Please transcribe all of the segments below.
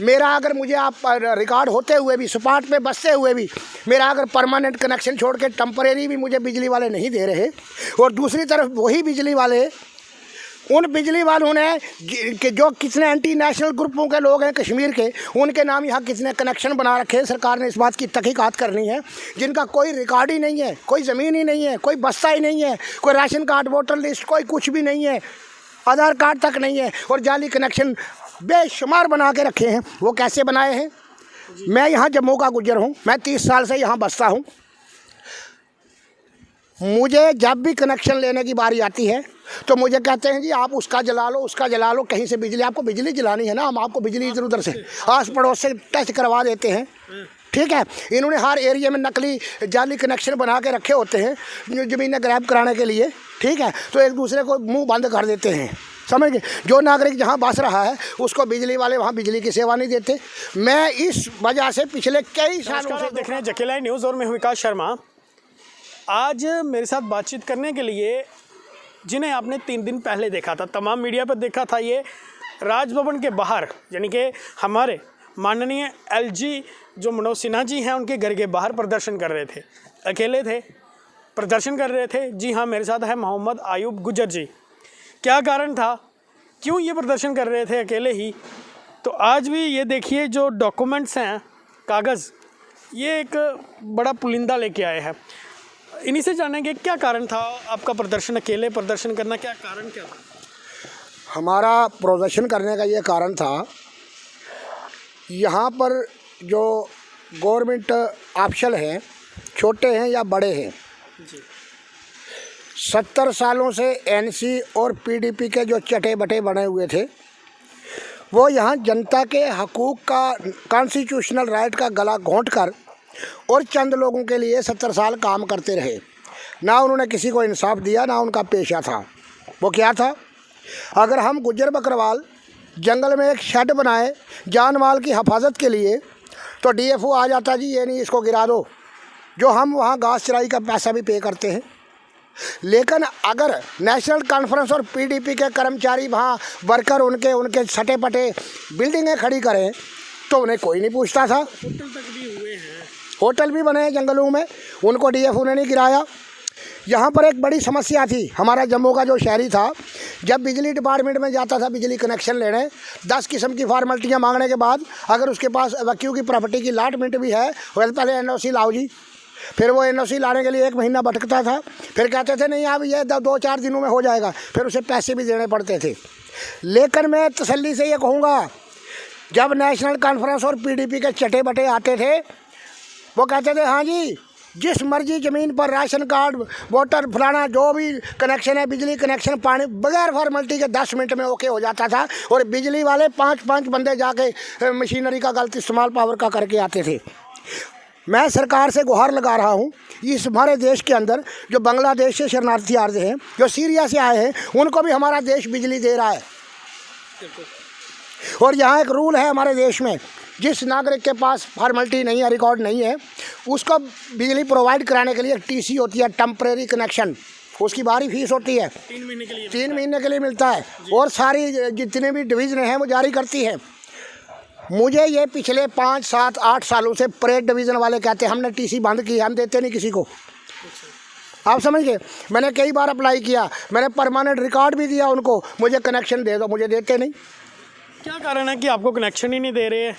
मेरा अगर मुझे आप रिकॉर्ड होते हुए भी, स्पॉट पे बसते हुए भी, मेरा अगर परमानेंट कनेक्शन छोड़ के टेम्परेरी भी मुझे बिजली वाले नहीं दे रहे, और दूसरी तरफ वही बिजली वाले, उन बिजली वालों ने कि जो कितने एंटी नेशनल ग्रुपों के लोग हैं कश्मीर के, उनके नाम यहाँ कितने कनेक्शन बना रखे हैं। सरकार ने इस बात की तहकीकात करनी है, जिनका कोई रिकॉर्ड ही नहीं है, कोई ज़मीन ही नहीं है, कोई बस्ता ही नहीं है, कोई राशन कार्ड, वोटर लिस्ट, कोई कुछ भी नहीं है, आधार कार्ड तक नहीं है, और जाली कनेक्शन बेशुमार बना के रखे हैं। वो कैसे बनाए हैं? मैं यहाँ जम्मू का गुज्जर हूँ, मैं 30 साल से यहाँ बसता हूँ। मुझे जब भी कनेक्शन लेने की बारी आती है तो मुझे कहते हैं जी आप उसका जला लो, उसका जला लो, कहीं से बिजली, आपको बिजली जलानी है ना, हम आपको बिजली इधर उधर से आस पड़ोस से टच करवा देते हैं। ठीक है, इन्होंने हर एरिया में नकली जाली कनेक्शन बना के रखे होते हैं ज़मीनें ग्रैब कराने के लिए। ठीक है, तो एक दूसरे को मुंह बंद कर देते हैं, समझ गए। जो नागरिक जहाँ बस रहा है उसको बिजली वाले वहाँ बिजली की सेवा नहीं देते। मैं इस वजह से पिछले कई सालों से देख रहे हैं जकेलाई न्यूज़ और मैं हूं विकास शर्मा। आज मेरे साथ बातचीत करने के लिए, जिन्हें आपने 3 दिन पहले देखा था, तमाम मीडिया पर देखा था, ये राजभवन के बाहर, यानी कि हमारे माननीय एलजी जो मनोज सिन्हा जी हैं उनके घर के बाहर प्रदर्शन कर रहे थे। अकेले थे, प्रदर्शन कर रहे थे। जी हाँ, मेरे साथ है मोहम्मद आयूब गुज्जर जी। क्या कारण था, क्यों ये प्रदर्शन कर रहे थे अकेले ही? तो आज भी ये देखिए जो डॉक्यूमेंट्स हैं, कागज़, ये एक बड़ा पुलिंदा लेके आए हैं। इन्हीं से जानेंगे क्या कारण था आपका प्रदर्शन, अकेले प्रदर्शन करना, क्या कारण क्या था? हमारा प्रदर्शन करने का ये कारण था, यहाँ पर जो गवर्नमेंट ऑफिशियल हैं, छोटे हैं या बड़े हैं, 70 सालों से एनसी और पीडीपी के जो चटे बटे बने हुए थे, वो यहाँ जनता के हकूक़ का, कॉन्स्टिट्यूशनल राइट का गला घोंट कर और चंद लोगों के लिए 70 साल काम करते रहे। ना उन्होंने किसी को इंसाफ दिया, ना उनका पेशा था। वो क्या था? अगर हम गुज्जर बकरवाल जंगल में एक शेड बनाए जान माल की हिफाजत के लिए, तो डीएफओ आ जाता जी ये नहीं, इसको गिरा दो, जो हम वहाँ घास चराई का पैसा भी पे करते हैं। लेकिन अगर नेशनल कॉन्फ्रेंस और पीडीपी के कर्मचारी वहाँ वर्कर उनके सटे पटे बिल्डिंगें खड़ी करें तो उन्हें कोई नहीं पूछता था। होटल तक भी हुए हैं, होटल भी बने हैं जंगलों में, उनको डीएफओ ने नहीं गिराया। यहाँ पर एक बड़ी समस्या थी, हमारा जम्मू का जो शहरी था, जब बिजली डिपार्टमेंट में जाता था बिजली कनेक्शन लेने, 10 किस्म की फॉर्मेलिटियाँ मांगने के बाद अगर उसके पास वक्यू की प्रॉपर्टी की अलॉटमेंट भी है, वह पहले एनओसी लाओ जी। फिर वो एनओसी लाने के लिए 1 महीना भटकता था, फिर कहते थे नहीं अब ये 2-4 दिनों में हो जाएगा, फिर उसे पैसे भी देने पड़ते थे। लेकिन मैं तसल्ली से ये कहूँगा, जब नेशनल कॉन्फ्रेंस और पीडीपी के चटे बटे आते थे, वो कहते थे हाँ जी जिस मर्जी ज़मीन पर राशन कार्ड, वोटर, फलाना जो भी कनेक्शन है, बिजली कनेक्शन, पानी, बगैर फॉर्मेलिटी के 10 मिनट में ओके हो जाता था। और बिजली वाले 5-5 बंदे जाके मशीनरी का गलत इस्तेमाल पावर का करके आते थे। मैं सरकार से गुहार लगा रहा हूँ, इस हमारे देश के अंदर जो बांग्लादेश से शरणार्थी आ रहे हैं, जो सीरिया से आए हैं, उनको भी हमारा देश बिजली दे रहा है। और यहाँ एक रूल है हमारे देश में, जिस नागरिक के पास फॉर्मेलिटी नहीं है, रिकॉर्ड नहीं है, उसको बिजली प्रोवाइड कराने के लिए टीसी होती है, टेम्परेरी कनेक्शन, उसकी भारी फीस होती है, 3 महीने के लिए 3 महीने के लिए मिलता है। और सारी जितने भी डिवीज़न हैं वो जारी करती है। मुझे ये पिछले 5, 7, 8 सालों से परेड डिवीज़न वाले कहते हैं हमने टीसी बंद की, हम देते नहीं किसी को। आप समझ गए? मैंने कई बार अप्लाई किया, मैंने परमानेंट रिकॉर्ड भी दिया उनको, मुझे कनेक्शन दे दो, मुझे देते नहीं। क्या कारण है कि आपको कनेक्शन ही नहीं दे रहे हैं?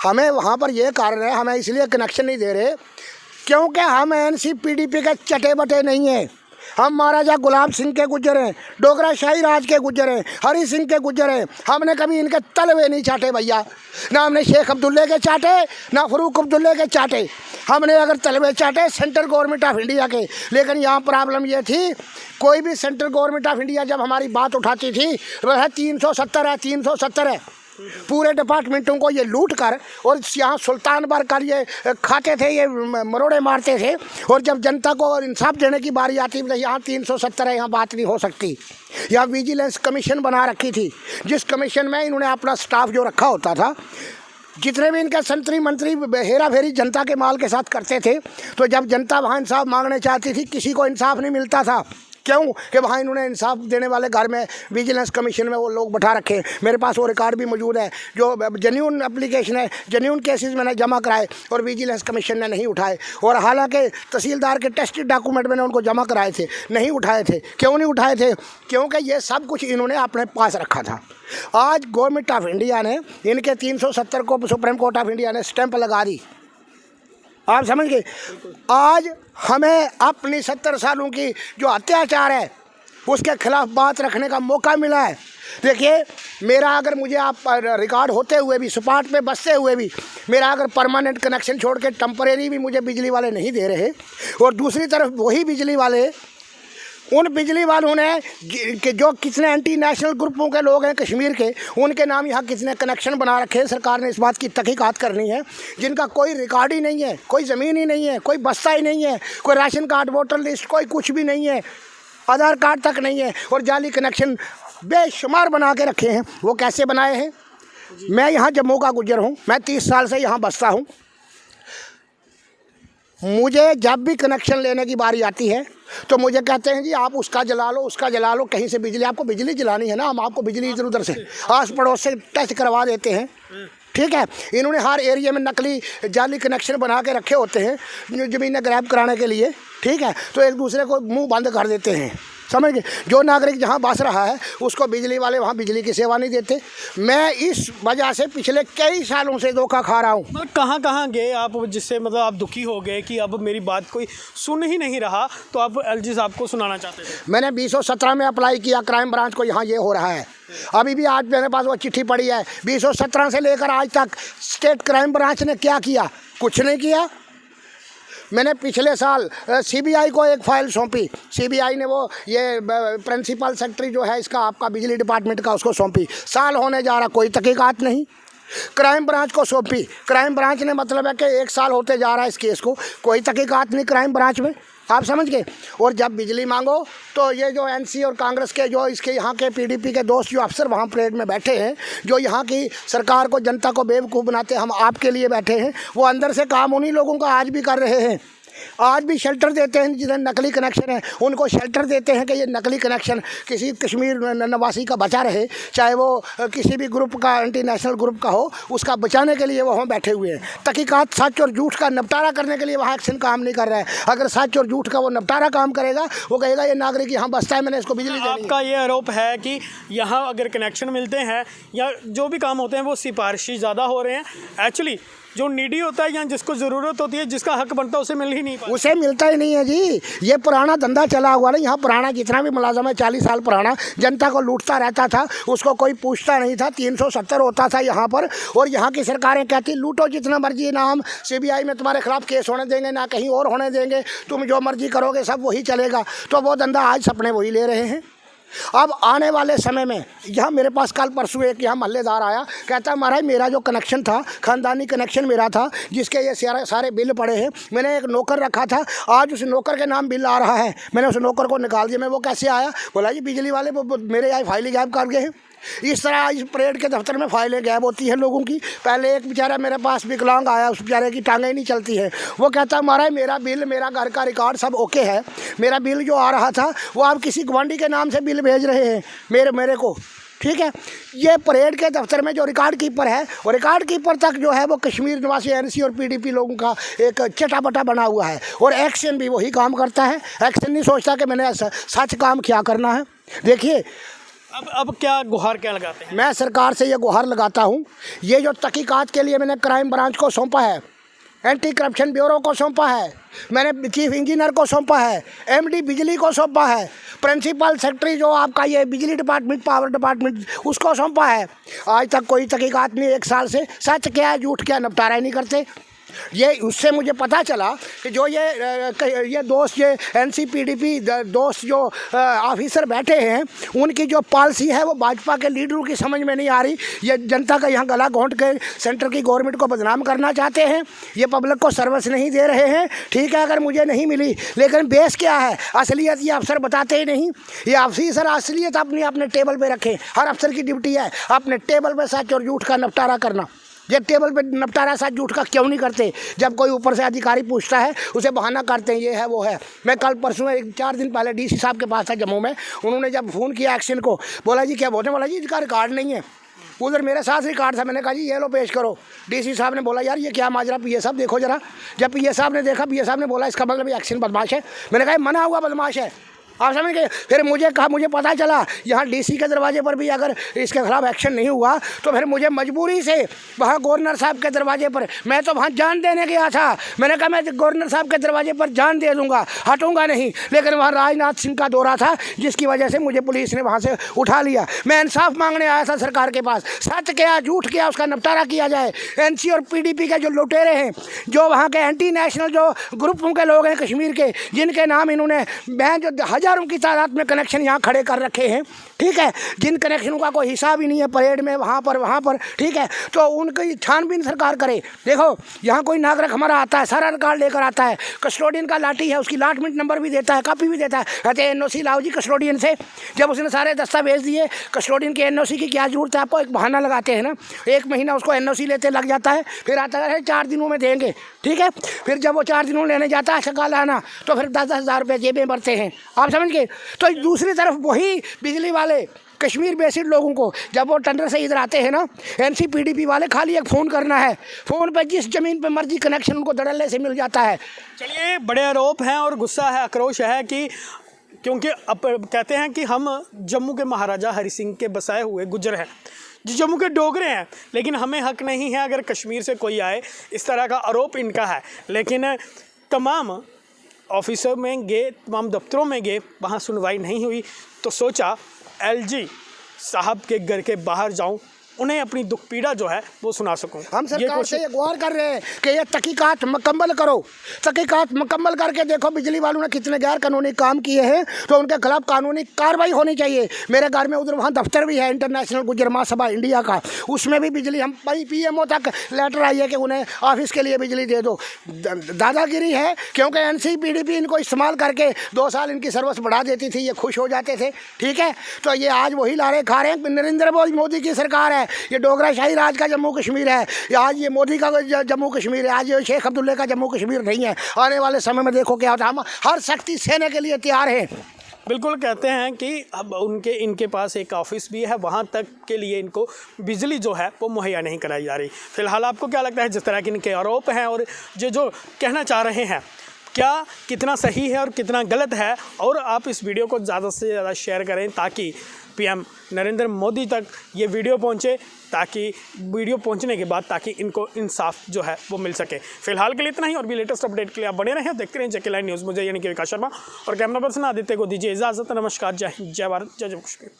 हमें वहाँ पर यह कारण है, हमें इसलिए कनेक्शन नहीं दे रहे क्योंकि हम एनसी पीडीपी के चटे बटे नहीं हैं। हम महाराजा गुलाब सिंह के गुज्जर हैं, डोगरा शाही राज के गुज्जर हैं, हरी सिंह के गुज्जर हैं। हमने कभी इनके तलवे नहीं चाटे भैया, ना हमने शेख अब्दुल्ले के चाटे, ना फरूक अब्दुल्ले के चाटे। हमने अगर तलवे चाटे सेंट्रल गवर्नमेंट ऑफ इंडिया के। लेकिन यहाँ प्रॉब्लम ये थी, कोई भी सेंट्रल गवर्नमेंट ऑफ इंडिया जब हमारी बात उठाती थी, वह 370 है, 370 है, पूरे डिपार्टमेंटों को ये लूट कर और यहाँ सुल्तान बार कर ये खाते थे, ये मरोड़े मारते थे। और जब जनता को इंसाफ देने की बारी आती तो यहाँ 370 है, यहाँ बात नहीं हो सकती। यहाँ विजिलेंस कमीशन बना रखी थी, जिस कमीशन में इन्होंने अपना स्टाफ जो रखा होता था, जितने भी इनके संतरी मंत्री हेरा फेरी जनता के माल के साथ करते थे। तो जब जनता वहाँ इंसाफ मांगने चाहती थी, किसी को इंसाफ नहीं मिलता था। क्यों कि वहाँ इन्होंने इंसाफ देने वाले घर में विजिलेंस कमीशन में वो लोग बैठा रखे हैं। मेरे पास वो रिकॉर्ड भी मौजूद है, जो जेन्यून एप्लीकेशन है, जेन्यून केसेस मैंने जमा कराए और विजिलेंस कमीशन ने नहीं उठाए। और हालांकि तहसीलदार के टेस्टेड डॉक्यूमेंट मैंने उनको जमा कराए थे, नहीं उठाए थे। क्यों नहीं उठाए थे? क्योंकि ये सब कुछ इन्होंने अपने पास रखा था। आज गवर्नमेंट ऑफ इंडिया ने इनके 370 को सुप्रीम कोर्ट ऑफ इंडिया ने स्टैंप लगा दी। आप समझ गए? आज हमें अपनी 70 सालों की जो अत्याचार है उसके खिलाफ बात रखने का मौका मिला है। देखिए, मेरा अगर मुझे आप रिकॉर्ड होते हुए भी, स्पॉट पे बसते हुए भी, मेरा अगर परमानेंट कनेक्शन छोड़ के टेम्परेरी भी मुझे बिजली वाले नहीं दे रहे, और दूसरी तरफ वही बिजली वाले, उन बिजली वालों ने कि जो कितने एंटी नेशनल ग्रुपों के लोग हैं कश्मीर के, उनके नाम यहाँ कितने कनेक्शन बना रखे हैं। सरकार ने इस बात की तहकीकात करनी है, जिनका कोई रिकॉर्ड ही नहीं है, कोई ज़मीन ही नहीं है, कोई बस्ता ही नहीं है, कोई राशन कार्ड, वोटर लिस्ट, कोई कुछ भी नहीं है, आधार कार्ड तक नहीं है, और जाली कनेक्शन बेशुमार बना के रखे हैं। वो कैसे बनाए हैं? मैं यहाँ जम्मू का गुजर हूँ, मैं 30 साल से यहाँ बसता हूँ। मुझे जब भी कनेक्शन लेने की बारी आती है तो मुझे कहते हैं जी आप उसका जला लो, उसका जला लो, कहीं से बिजली, आपको बिजली जलानी है ना, हम आपको बिजली इधर उधर से आस पड़ोस से टच करवा देते हैं। ठीक है, इन्होंने हर एरिया में नकली जाली कनेक्शन बना के रखे होते हैं ज़मीनें ग्रैब कराने के लिए। ठीक है, तो एक दूसरे को मुंह बंद कर देते हैं, समझ गए? जो नागरिक जहाँ बस रहा है उसको बिजली वाले वहाँ बिजली की सेवा नहीं देते। मैं इस वजह से पिछले कई सालों से धोखा खा रहा हूँ। मतलब कहाँ गए आप, जिससे मतलब आप दुखी हो गए कि अब मेरी बात कोई सुन ही नहीं रहा, तो आप एलजी साहब को सुनाना चाहते थे? मैंने 2017 में अप्लाई किया क्राइम ब्रांच को, यहाँ ये हो रहा है। अभी भी आज मेरे पास वो चिट्ठी पड़ी है। 2017 से लेकर आज तक स्टेट क्राइम ब्रांच ने क्या किया? कुछ नहीं किया। मैंने पिछले साल सीबीआई को एक फ़ाइल सौंपी, सीबीआई ने वो ये प्रिंसिपल सेक्रेटरी जो है इसका आपका बिजली डिपार्टमेंट का, उसको सौंपी। साल होने जा रहा, कोई तहकीकात नहीं। क्राइम ब्रांच को सौंपी, क्राइम ब्रांच ने मतलब है कि 1 साल होते जा रहा है इस केस को, कोई तहकीकात नहीं क्राइम ब्रांच में। आप समझ गए? और जब बिजली मांगो तो ये जो एनसी और कांग्रेस के जो इसके यहाँ के पीडीपी के दोस्त जो अफसर वहाँ परेड में बैठे हैं, जो यहाँ की सरकार को, जनता को बेवकूफ़ बनाते, हम आपके लिए बैठे हैं, वो अंदर से काम उन्हीं लोगों का आज भी कर रहे हैं। आज भी शेल्टर देते हैं, जिन्हें नकली कनेक्शन है उनको शेल्टर देते हैं कि ये नकली कनेक्शन किसी कश्मीर नवासी का बचा रहे, चाहे वो किसी भी ग्रुप का, एंटी नेशनल ग्रुप का हो, उसका बचाने के लिए वो वहाँ बैठे हुए हैं। तहकीकात सच और झूठ का निपटारा करने के लिए वहाँ एक्शन काम नहीं कर रहा है। अगर सच और झूठ का वो निपटारा काम करेगा, वो कहेगा ये नागरिक यहाँ बसता है, मैंने इसको बिजली देनी है। आपका ये आरोप है कि यहाँ अगर कनेक्शन मिलते हैं या जो भी काम होते हैं वो सिफारिशी ज़्यादा हो रहे हैं। एक्चुअली जो नीडी होता है या जिसको ज़रूरत होती है, जिसका हक बनता है, उसे मिल ही नहीं पाता, उसे मिलता ही नहीं है जी। ये पुराना धंधा चला हुआ है यहाँ। पुराना जितना भी मुलाजम है, 40 साल पुराना, जनता को लूटता रहता था, उसको कोई पूछता नहीं था। 370 होता था यहाँ पर, और यहाँ की सरकारें कहती लूटो जितना मर्जी, ना हम सीबीआई में तुम्हारे खिलाफ केस होने देंगे, ना कहीं और होने देंगे, तुम जो मर्जी करोगे सब वही चलेगा। तो वो धंधा आज सपने वही ले रहे हैं। अब आने वाले समय में यहाँ मेरे पास कल परसों एक यहाँ महल्लेदार आया, कहता महाराज मेरा जो कनेक्शन था, ख़ानदानी कनेक्शन मेरा था, जिसके ये सारे बिल पड़े हैं, मैंने एक नौकर रखा था, आज उस नौकर के नाम बिल आ रहा है, मैंने उस नौकर को निकाल दिया। मैं वो कैसे आया? बोला जी बिजली वाले वो मेरे यहाँ फाइल गायब कर गए हैं। इस तरह इस परेड के दफ्तर में फाइलें गायब होती हैं लोगों की। पहले एक बेचारा मेरे पास विकलांग आया, उस बेचारे की टांगें ही नहीं चलती है। वो कहता महाराज मेरा बिल, मेरा घर का रिकॉर्ड सब ओके है, मेरा बिल जो आ रहा था वो आप किसी गवांडी के नाम से बिल भेज रहे हैं मेरे को। ठीक है, ये परेड के दफ्तर में जो रिकॉर्ड कीपर है, और रिकॉर्ड कीपर तक जो है वो कश्मीर निवासी एनसी और पीडीपी लोगों का एक चटापटा बना हुआ है, और एक्शन भी वही काम करता है। एक्शन नहीं सोचता कि मैंने सच काम क्या करना है। देखिए अब क्या गुहार क्या लगाते हैं? मैं सरकार से ये गुहार लगाता हूँ, ये जो तहकीकात के लिए मैंने क्राइम ब्रांच को सौंपा है, एंटी करप्शन ब्यूरो को सौंपा है, मैंने चीफ इंजीनियर को सौंपा है, एमडी बिजली को सौंपा है, प्रिंसिपल सेक्रेटरी जो आपका ये बिजली डिपार्टमेंट, पावर डिपार्टमेंट, उसको सौंपा है। आज तक कोई तहकीकात नहीं। 1 साल से सच क्या है झूठ क्या निपटारा ही नहीं करते। ये उससे मुझे पता चला कि जो ये दोस्त, ये एनसीपीडीपी दोस्त जो ऑफिसर बैठे हैं, उनकी जो पॉलिसी है वो भाजपा के लीडरों की समझ में नहीं आ रही। ये जनता का यहाँ गला घोंट के सेंटर की गवर्नमेंट को बदनाम करना चाहते हैं। ये पब्लिक को सर्विस नहीं दे रहे हैं। ठीक है, अगर मुझे नहीं मिली, लेकिन बेस क्या है? असलियत ये अफसर बताते ही नहीं। ये ऑफिसर असलियत अपने टेबल पर रखें। हर अफसर की ड्यूटी है अपने टेबल पर सच और झूठ का निपटारा करना। ये टेबल पे निपटारा साथ झूठ का क्यों नहीं करते? जब कोई ऊपर से अधिकारी पूछता है उसे बहाना करते हैं, ये है वो है। मैं कल परसों 4 दिन पहले डीसी साहब के पास था जम्मू में, उन्होंने जब फ़ोन किया एक्शन को, बोला जी क्या बोलते हैं, बोला जी इसका रिकॉर्ड नहीं है। उधर मेरे साथ रिकॉर्ड था, मैंने कहा जी ये लो पेश करो। डीसी साहब ने बोला यार ये क्या माजरा, पीए साहब देखो जरा। जब पीए साहब ने देखा, पीए साहब ने बोला इसका मतलब एक्शन बदमाश है। मैंने कहा मना हुआ बदमाश है, आप समझ गए। फिर मुझे पता चला यहाँ डीसी के दरवाजे पर भी अगर इसके खिलाफ एक्शन नहीं हुआ तो फिर मुझे मजबूरी से वहाँ गवर्नर साहब के दरवाजे पर, मैं तो वहाँ जान देने गया था, मैंने कहा मैं गवर्नर साहब के दरवाजे पर जान दे दूँगा, हटूँगा नहीं। लेकिन वहाँ राजनाथ सिंह का दौरा था जिसकी वजह से मुझे पुलिस ने वहाँ से उठा लिया। मैं इंसाफ मांगने आया था सरकार के पास, सच क्या झूठ क्या उसका निपटारा किया जाए। एनसी और पीडीपी के जो लुटेरे हैं, जो वहाँ के एंटी नेशनल जो ग्रुपों के लोग हैं कश्मीर के, जिनके नाम इन्होंने मैं जो हज़ारों की तादाद में कनेक्शन यहाँ खड़े कर रखे हैं, ठीक है, जिन कनेक्शनों का कोई हिसाब ही नहीं है, परेड में वहाँ पर, ठीक है, तो उनकी छानबीन सरकार करे। देखो यहाँ कोई नागरिक हमारा आता है, सारा रिकॉर्ड लेकर आता है, कस्टोडियन का लाठी है, उसकी लाटमेंट नंबर भी देता है, कॉपी भी देता है, कहते हैं NOC लाओ जी कस्टोडियन से। जब उसने सारे दस्तावेज दिए, कस्टोडियन के NOC की क्या जरूरत है आपको, एक बहाना लगाते हैं ना, 1 महीना उसको NOC लेते लग जाता है, फिर आता है 4 दिनों में देंगे, ठीक है। फिर जब वो 4 दिनों लेने जाता है शकाल आना, तो फिर 10-10 हज़ार रुपये जेबें भरते हैं, आप समझ गए। तो दूसरी तरफ वही बिजली वाले कश्मीर बेसिड लोगों को जब वो टेंडर से इधर आते हैं ना, एनसी पीडीपी वाले खाली एक फ़ोन करना है, फ़ोन पे जिस ज़मीन पे मर्जी कनेक्शन उनको धड़ल्ले से मिल जाता है। चलिए, बड़े आरोप हैं और गुस्सा है, आक्रोश है कि क्योंकि अब कहते हैं कि हम जम्मू के महाराजा हरि सिंह के बसाए हुए गुज्जर हैं, जो जम्मू के डोगरे हैं, लेकिन हमें हक नहीं है अगर कश्मीर से कोई आए, इस तरह का आरोप इनका है। लेकिन तमाम ऑफिसों में गए, तमाम दफ्तरों में गए, वहाँ सुनवाई नहीं हुई, तो सोचा LG साहब के घर के बाहर जाऊं, उन्हें अपनी दुख पीड़ा जो है वो सुना सकूं। हम सरकार से गुहार कर रहे हैं कि ये तहकीकात मुकम्मल करो, तहकीकात मुकम्मल करके देखो बिजली वालों ने कितने गैर कानूनी काम किए हैं, तो उनके खिलाफ कानूनी कार्रवाई होनी चाहिए। मेरे घर में उधर वहाँ दफ्तर भी है इंटरनेशनल गुज्जर महासभा इंडिया का, उसमें भी बिजली हम PMO तक लेटर आई है कि उन्हें ऑफिस के लिए बिजली दे दो। दादागिरी है, क्योंकि NC PDP इनको इस्तेमाल करके 2 साल इनकी सर्विस बढ़ा देती थी, ये खुश हो जाते थे, ठीक है। तो ये आज वही लारे खा रहे हैं। नरेंद्र मोदी की सरकार है, ये डोगराशाही राज का जम्मू कश्मीर है, आज ये मोदी का जम्मू कश्मीर है, आज ये शेख अब्दुल्ला का जम्मू कश्मीर नहीं है। आने वाले समय में देखो क्या होता है, हम हर सख्ती सहने के लिए तैयार हैं। बिल्कुल, कहते हैं कि अब इनके पास एक ऑफिस भी है, वहाँ तक के लिए इनको बिजली जो है वो मुहैया नहीं कराई जा रही। फिलहाल आपको क्या लगता है, जिस तरह के इनके आरोप हैं और जो कहना चाह रहे हैं, क्या कितना सही है और कितना गलत है? और आप इस वीडियो को ज़्यादा से ज़्यादा शेयर करें ताकि PM नरेंद्र मोदी तक ये वीडियो पहुँचे, ताकि वीडियो पहुँचने के बाद ताकि इनको इंसाफ जो है वो मिल सके। फिलहाल के लिए इतना ही, और भी लेटेस्ट अपडेट के लिए आप बने रहें, देखते रहें JK लाइव न्यूज़। मुझे यानी कि विकास शर्मा और कैमरा पर्सन आदित्य को दीजिए इजाज़त। नमस्कार, जय हिंद, जय भारत, जय जम्मू कश्मीर।